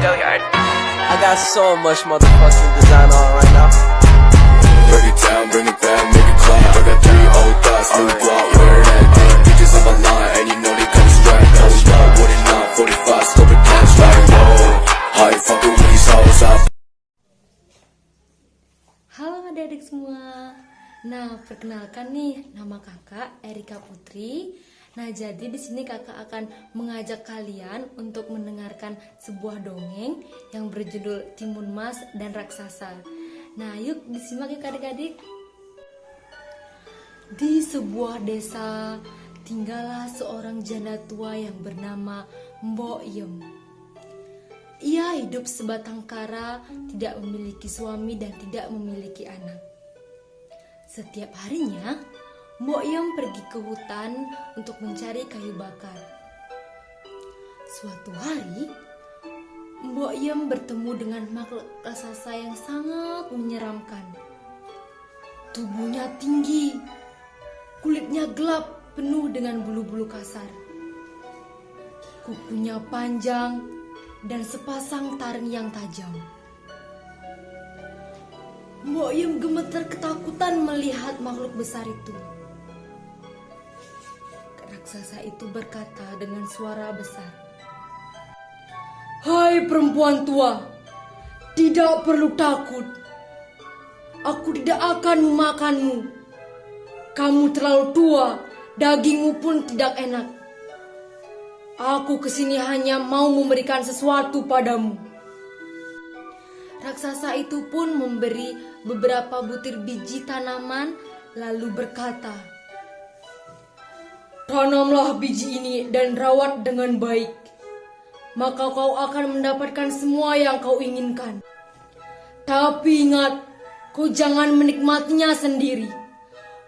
I got so much motherfucking design on right now. Break it down, bring it back, make it clap. I got 3 old thoughts, new block, where that day. Bitches on my line, and you know they come straight. Hold up, what it not, 45, scope it cash like whoa. How you fucking with these hoes up? Halo adik-adik semua. Nah, perkenalkan nih, nama kakak Erika Putri. Nah, jadi di sini kakak akan mengajak kalian untuk mendengarkan sebuah dongeng yang berjudul Timun Mas dan Raksasa. Nah, yuk disimak ya adik-adik. Di sebuah desa tinggallah seorang janda tua yang bernama Mbok Yem. Ia hidup sebatang kara, tidak memiliki suami dan tidak memiliki anak. Setiap harinya, Mbok Yem pergi ke hutan untuk mencari kayu bakar. Suatu hari, Mbok Yem bertemu dengan makhluk raksasa yang sangat menyeramkan. Tubuhnya tinggi, kulitnya gelap penuh dengan bulu-bulu kasar. Kukunya panjang dan sepasang taring yang tajam. Mbok Yem gemetar ketakutan melihat makhluk besar itu. Raksasa itu berkata dengan suara besar, "Hai perempuan tua, tidak perlu takut. Aku tidak akan memakanmu. Kamu terlalu tua, dagingmu pun tidak enak. Aku kesini hanya mau memberikan sesuatu padamu." Raksasa itu pun memberi beberapa butir biji tanaman lalu berkata, "Tanamlah biji ini dan rawat dengan baik, maka kau akan mendapatkan semua yang kau inginkan. Tapi ingat, kau jangan menikmatinya sendiri.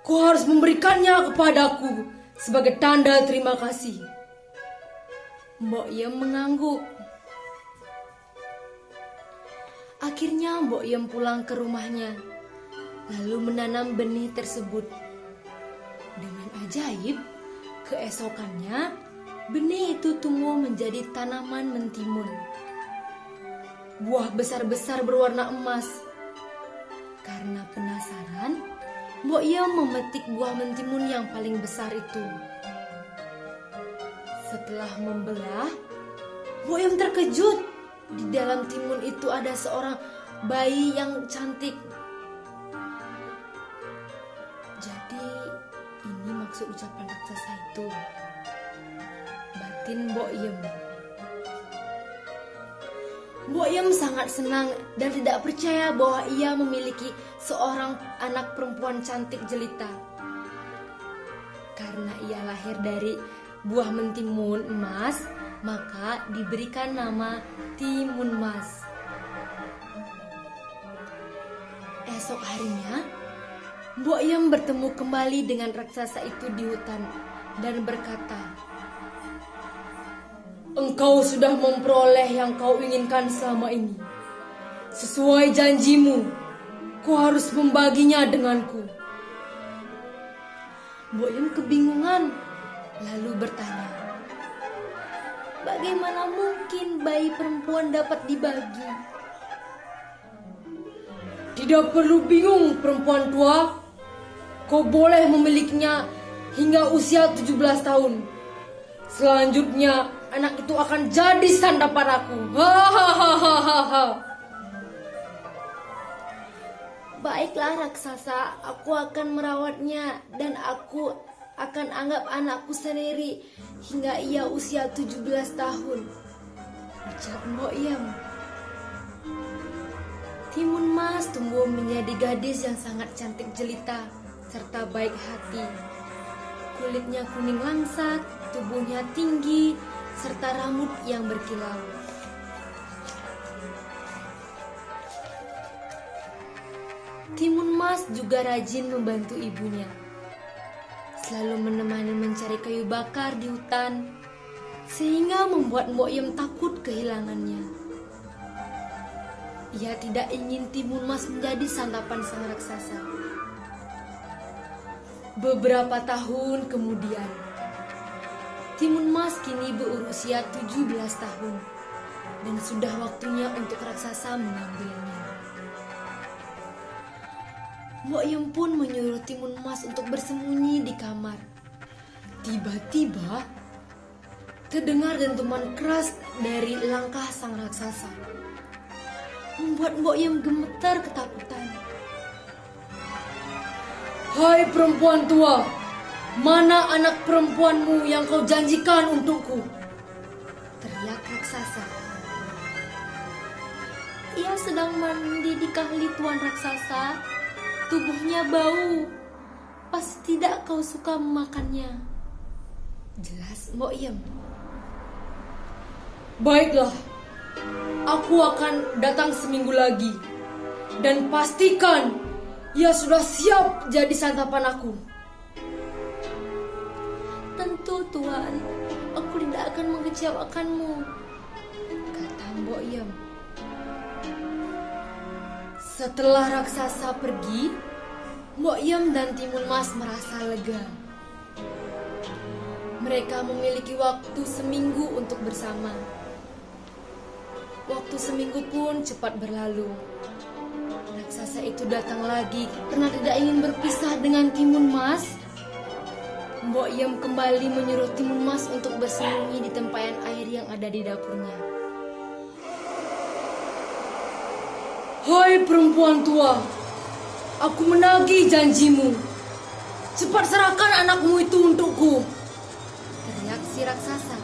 Kau harus memberikannya kepadaku sebagai tanda terima kasih." Mbok Yem mengangguk. Akhirnya Mbok Yem pulang ke rumahnya, lalu menanam benih tersebut. Dengan ajaib, keesokannya benih itu tumbuh menjadi tanaman mentimun. Buah besar-besar berwarna emas. Karena penasaran, Mbok Yem memetik buah mentimun yang paling besar itu. Setelah membelah, Mbok Yem terkejut. Di dalam timun itu ada seorang bayi yang cantik. Jadi ini maksud ucapan raksasa itu, batin Mbok Yem. Mbok Yem sangat senang dan tidak percaya bahwa ia memiliki seorang anak perempuan cantik jelita. Karena ia lahir dari buah mentimun emas, maka diberikan nama Timun Mas. Esok harinya, Mbok Yem bertemu kembali dengan raksasa itu di hutan dan berkata, "Engkau sudah memperoleh yang kau inginkan selama ini. Sesuai janjimu, kau harus membaginya denganku." Mbok Yem kebingungan, lalu bertanya, "Bagaimana mungkin bayi perempuan dapat dibagi?" "Tidak perlu bingung perempuan tua. Kau boleh memilikinya hingga usia 17 tahun. Selanjutnya anak itu akan jadi santapan aku." Hahaha. "Baiklah raksasa, aku akan merawatnya dan aku akan anggap anakku sendiri hingga ia usia 17 tahun, ucap Mbok Yem. Timun Mas tumbuh menjadi gadis yang sangat cantik jelita serta baik hati. Kulitnya kuning langsat, tubuhnya tinggi, serta rambut yang berkilau. Timun Mas juga rajin membantu ibunya, selalu menemani mencari kayu bakar di hutan, sehingga membuat Mbok Yem takut kehilangannya. Ia tidak ingin Timun Mas menjadi santapan sang raksasa. Beberapa tahun kemudian, Timun Mas kini berusia 17 tahun. dan sudah waktunya untuk raksasa mengambilnya. Mbok Yem pun menyuruh Timun Mas untuk bersembunyi di kamar. Tiba-tiba terdengar dentuman keras dari langkah sang raksasa, membuat Mbok Yem gemetar ketakutan. "Hai perempuan tua, mana anak perempuanmu yang kau janjikan untukku?" teriak raksasa. "Ia sedang mandi di kahli tuan raksasa. Tubuhnya bau. Pasti tidak kau suka memakannya," jelas Mbok Yem. "Baiklah, aku akan datang seminggu lagi dan pastikan ia sudah siap jadi santapan aku." "Tentu tuan, aku tidak akan mengecewakanmu," kata Mbok Yem. Setelah raksasa pergi, Mbok Yem dan Timun Mas merasa lega. Mereka memiliki waktu seminggu untuk bersama. Waktu seminggu pun cepat berlalu. Raksasa itu datang lagi karena tidak ingin berpisah dengan Timun Mas. Mbok Yem kembali menyuruh Timun Mas untuk bersembunyi di tempayan air yang ada di dapurnya. "Hai perempuan tua, aku menagih janjimu. Cepat serahkan anakmu itu untukku," teriak si raksasa.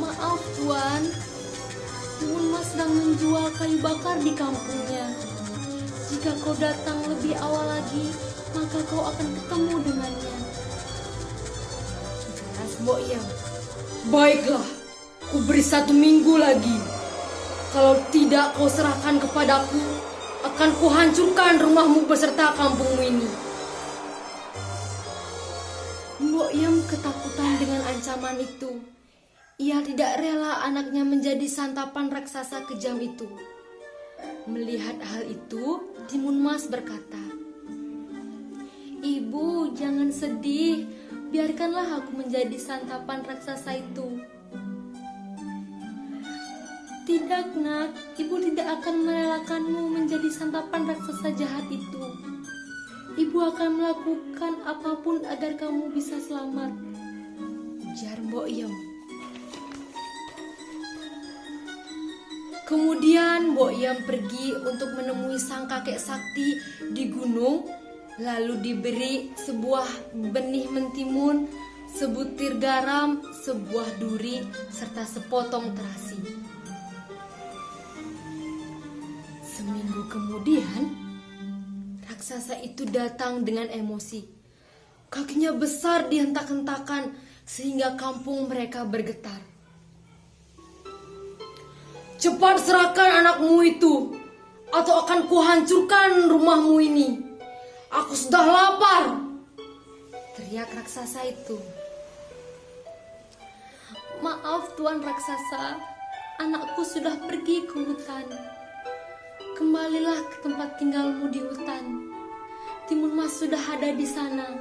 "Maaf tuan, Timun Mas sedang menjual kayu bakar di kampungnya. Jika kau datang lebih awal lagi, maka kau akan ketemu dengannya," jelas Mbok Yem. "Baiklah, ku beri 1 minggu lagi. Kalau tidak kau serahkan kepadaku, akan kuhancurkan rumahmu beserta kampungmu ini." Mbok Yem ketakutan dengan ancaman itu. Ia tidak rela anaknya menjadi santapan raksasa kejam itu. Melihat hal itu, Timun Mas berkata, "Ibu, jangan sedih. Biarkanlah aku menjadi santapan raksasa itu." "Tidak, Nak. Ibu tidak akan merelakanmu menjadi santapan raksasa jahat itu. Ibu akan melakukan apapun agar kamu bisa selamat," ujar Mbok Yem. Kemudian Mbok Yem pergi untuk menemui sang kakek sakti di gunung, lalu diberi sebuah benih mentimun, sebutir garam, sebuah duri, serta sepotong terasi. Seminggu kemudian, raksasa itu datang dengan emosi. Kakinya besar dihentak-hentakan sehingga kampung mereka bergetar. "Cepat serahkan anakmu itu, atau akan kuhancurkan rumahmu ini. Aku sudah lapar," teriak raksasa itu. "Maaf tuan raksasa, anakku sudah pergi ke hutan. Kembalilah ke tempat tinggalmu di hutan. Timun Mas sudah ada di sana,"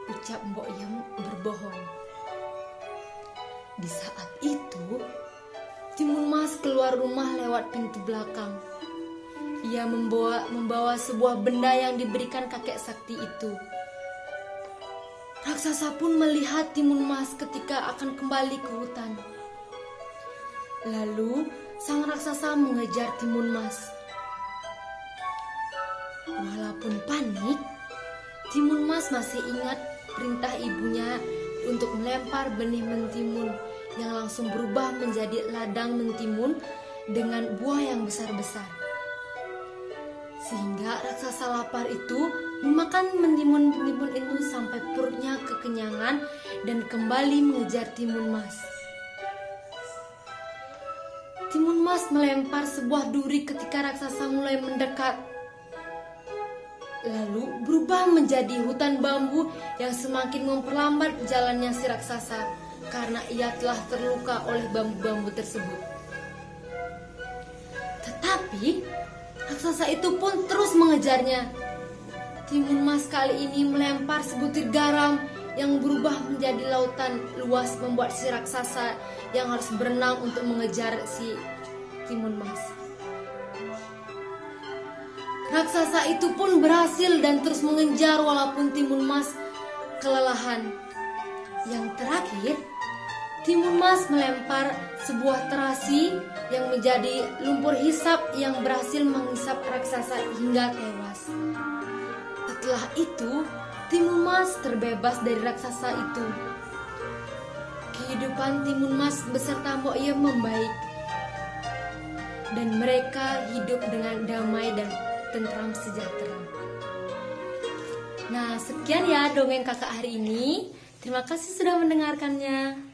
ucap Mbok Yem berbohong. Di saat itu, Timun Mas keluar rumah lewat pintu belakang. Ia membawa sebuah benda yang diberikan kakek sakti itu. Raksasa pun melihat Timun Mas ketika akan kembali ke hutan. Lalu sang raksasa mengejar Timun Mas. Walaupun panik, Timun Mas masih ingat perintah ibunya untuk melempar benih mentimun yang langsung berubah menjadi ladang mentimun dengan buah yang besar-besar. Sehingga raksasa lapar itu memakan mentimun-mentimun itu sampai perutnya kekenyangan dan kembali mengejar Timun Mas. Timun Mas melempar sebuah duri ketika raksasa mulai mendekat. Lalu berubah menjadi hutan bambu yang semakin memperlambat jalannya si raksasa karena ia telah terluka oleh bambu-bambu tersebut. Tetapi raksasa itu pun terus mengejarnya. Timun Mas kali ini melempar sebutir garam yang berubah menjadi lautan luas membuat si raksasa yang harus berenang untuk mengejar si Timun Mas. Raksasa itu pun berhasil dan terus mengejar walaupun Timun Mas kelelahan. Yang terakhir, Timun Mas melempar sebuah terasi yang menjadi lumpur hisap yang berhasil menghisap raksasa hingga tewas. Setelah itu, Timun Mas terbebas dari raksasa itu. Kehidupan Timun Mas beserta Mbok Ye membaik, dan mereka hidup dengan damai dan tentram sejahtera. Nah, sekian ya dongeng kakak hari ini. Terima kasih sudah mendengarkannya.